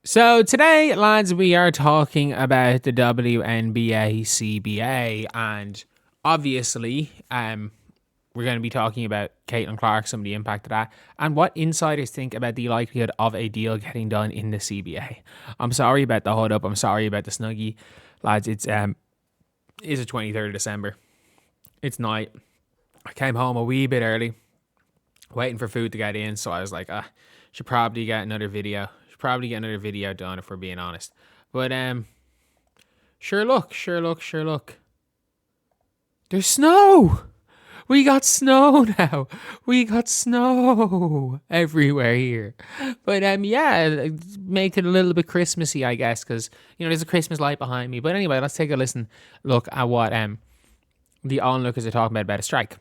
So today, lads, we are talking about the WNBA CBA, and obviously, we're going to be talking about Caitlin Clark, some of the impact of that, and what insiders think about the likelihood of a deal getting done in the CBA. I'm sorry about the hold up. I'm sorry about the snuggie, lads. It's the 23rd of December. It's night. I came home a wee bit early, waiting for food to get in, so I was like, should probably get another video. Probably get another video done if we're being honest. But sure look. There's snow. We got snow now. We got snow everywhere here. But yeah, make it a little bit Christmassy, I guess, because there's a Christmas light behind me. But anyway, let's take a look at what the onlookers are talking about a strike.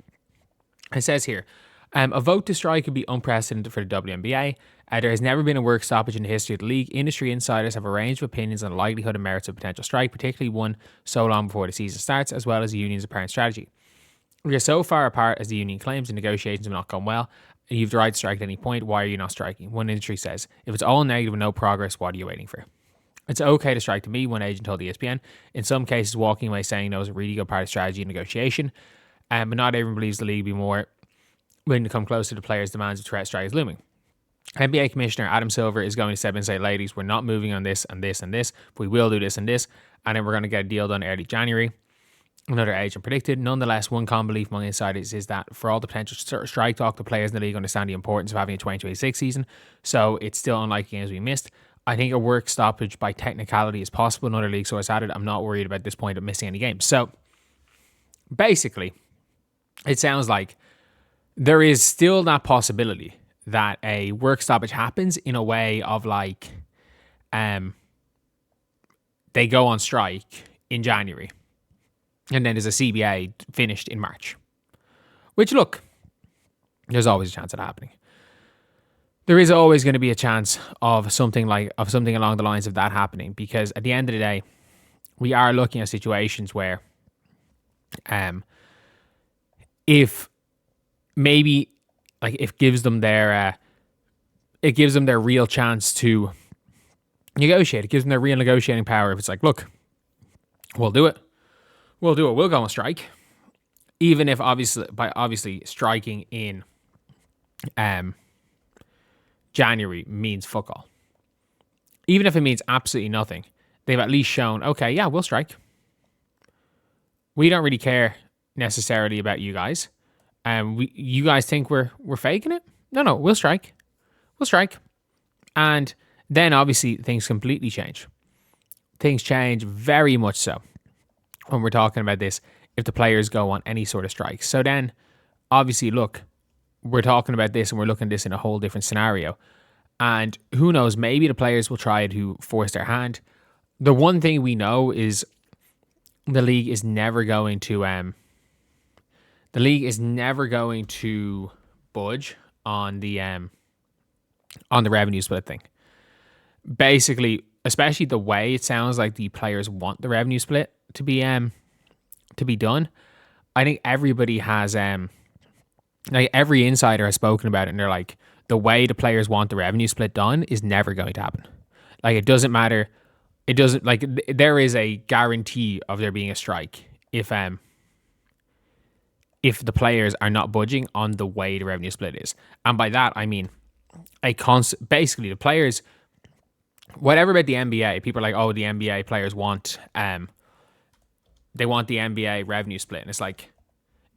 It says here, a vote to strike would be unprecedented for the WNBA. There has never been a work stoppage in the history of the league. Industry insiders have a range of opinions on the likelihood and merits of a potential strike, particularly one so long before the season starts, as well as the union's apparent strategy. We are so far apart as the union claims, and negotiations have not gone well. You have the right to strike at any point. Why are you not striking? One industry says, if it's all negative and no progress, what are you waiting for? It's okay to strike to me, one agent told ESPN. In some cases, walking away saying no is a really good part of strategy and negotiation, but not everyone believes the league will be more willing to come close to the players' demands if threat strike is looming. NBA Commissioner Adam Silver is going to step in and say, ladies, we're not moving on this and this and this, but we will do this and this, and then we're going to get a deal done early January. Another agent predicted. Nonetheless, one common belief among insiders is that for all the potential strike talk, the players in the league understand the importance of having a 2026 season, so it's still unlikely games we missed. I think a work stoppage by technicality is possible. Another league source added, I'm not worried about this point of missing any games. So basically, it sounds like there is still that possibility that a work stoppage happens in a way of like they go on strike in January and then there's a CBA finished in March. Which, look, there's always a chance of that happening. There is always going to be a chance of something along the lines of that happening, because at the end of the day, we are looking at situations where if maybe like it gives them their real chance to negotiate. It gives them their real negotiating power. If it's like, look, we'll do it. We'll go on strike. Even if obviously striking in January means fuck all. Even if it means absolutely nothing, they've at least shown, okay, yeah, we'll strike. We don't really care necessarily about you guys. You guys think we're faking it? No, we'll strike. And then obviously things completely change. Things change very much so when we're talking about this, if the players go on any sort of strike. So then obviously, look, we're talking about this and we're looking at this in a whole different scenario. And who knows, maybe the players will try to force their hand. The one thing we know is the league is never going to budge on the revenue split thing. Basically, especially the way it sounds like the players want the revenue split to be done. I think everybody has like every insider has spoken about it, and they're like, the way the players want the revenue split done is never going to happen. Like, it doesn't matter. It doesn't, like, there is a guarantee of there being a strike if the players are not budging on the way the revenue split is. And by that, I mean basically the players, whatever about the NBA, people are like, oh, the NBA players want they want the NBA revenue split. And it's like,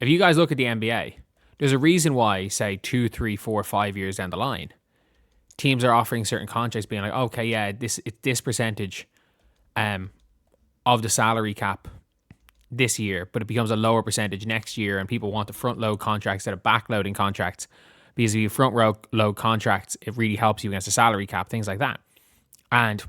if you guys look at the NBA, there's a reason why, say, 2, 3, 4, 5 years down the line, teams are offering certain contracts being like, okay, yeah, this percentage of the salary cap this year, but it becomes a lower percentage next year, and people want to front load contracts instead of back loading contracts, because if you front load contracts, it really helps you against the salary cap, things like that. And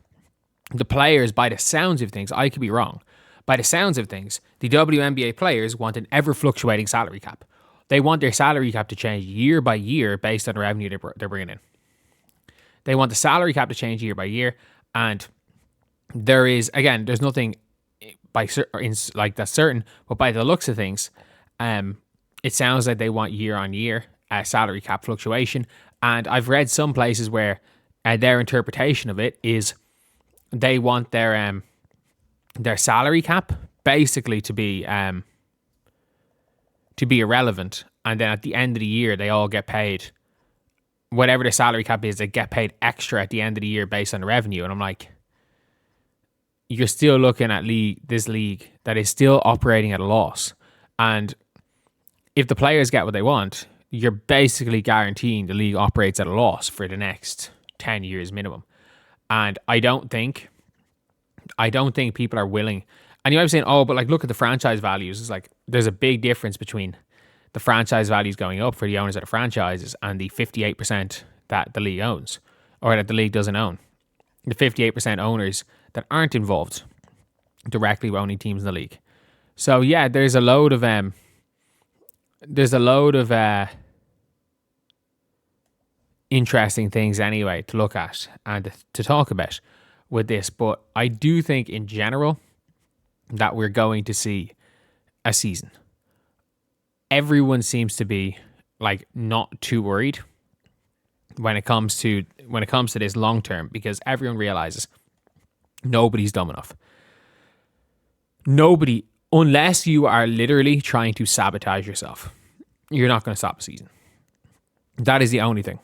the players, by the sounds of things, I could be wrong, by the sounds of things, the WNBA players want an ever fluctuating salary cap. They want their salary cap to change year by year based on the revenue they're bringing in. They want the salary cap to change year by year, and there's nothing that's certain, but by the looks of things, it sounds like they want year on year salary cap fluctuation. And I've read some places where their interpretation of it is they want their salary cap basically to be irrelevant, and then at the end of the year they all get paid whatever the salary cap is. They get paid extra at the end of the year based on the revenue, and I'm like, you're still looking at this league that is still operating at a loss, and if the players get what they want, you're basically guaranteeing the league operates at a loss for the next 10 years minimum. And I don't think people are willing. And you might be saying, oh, but like, look at the franchise values. It's like, there's a big difference between the franchise values going up for the owners of the franchises and the 58% that the league owns, or that the league doesn't own. The 58% owners that aren't involved directly with owning teams in the league. So yeah, there's a load of interesting things anyway to look at and to talk about with this. But I do think in general that we're going to see a season. Everyone seems to be like not too worried when it comes to this long term, because everyone realizes nobody's dumb enough. Nobody, unless you are literally trying to sabotage yourself, you're not going to stop a season. That is the only thing.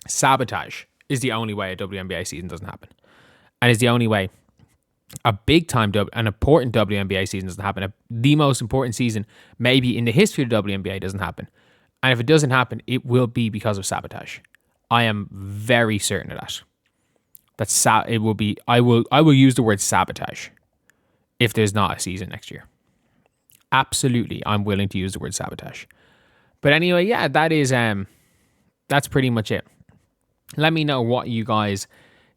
Sabotage is the only way a WNBA season doesn't happen. And is the only way a big time, an important WNBA season doesn't happen. The most important season maybe in the history of the WNBA doesn't happen. And if it doesn't happen, it will be because of sabotage. I am very certain of that. It will be. I will use the word sabotage if there's not a season next year. Absolutely, I'm willing to use the word sabotage. But anyway, yeah, that's pretty much it. Let me know what you guys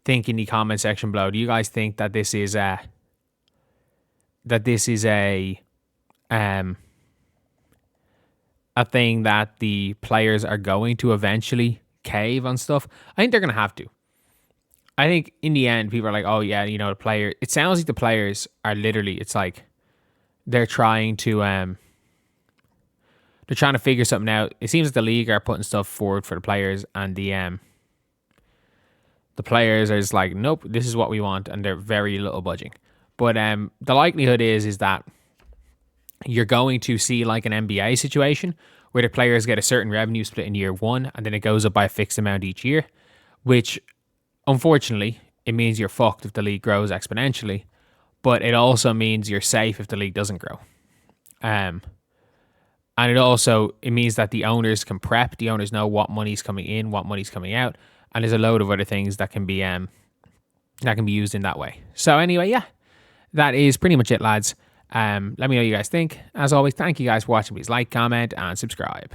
think in the comment section below. Do you guys think that this is a thing that the players are going to eventually cave on stuff? I think they're going to have to. I think in the end, people are like, oh yeah, you know, the player. It sounds like the players are literally, it's like they're trying to figure something out. It seems like the league are putting stuff forward for the players, and the players are just like, nope, this is what we want, and they're very little budging. But the likelihood is that you're going to see like an NBA situation where the players get a certain revenue split in year one, and then it goes up by a fixed amount each year, which unfortunately it means you're fucked if the league grows exponentially, but it also means you're safe if the league doesn't grow. And it means that the owners can prep. The owners know what money's coming in, what money's coming out, and there's a load of other things that can be used in that way. So anyway, yeah, that is pretty much it, lads. Let me know what you guys think. As always, thank you guys for watching. Please like, comment, and subscribe.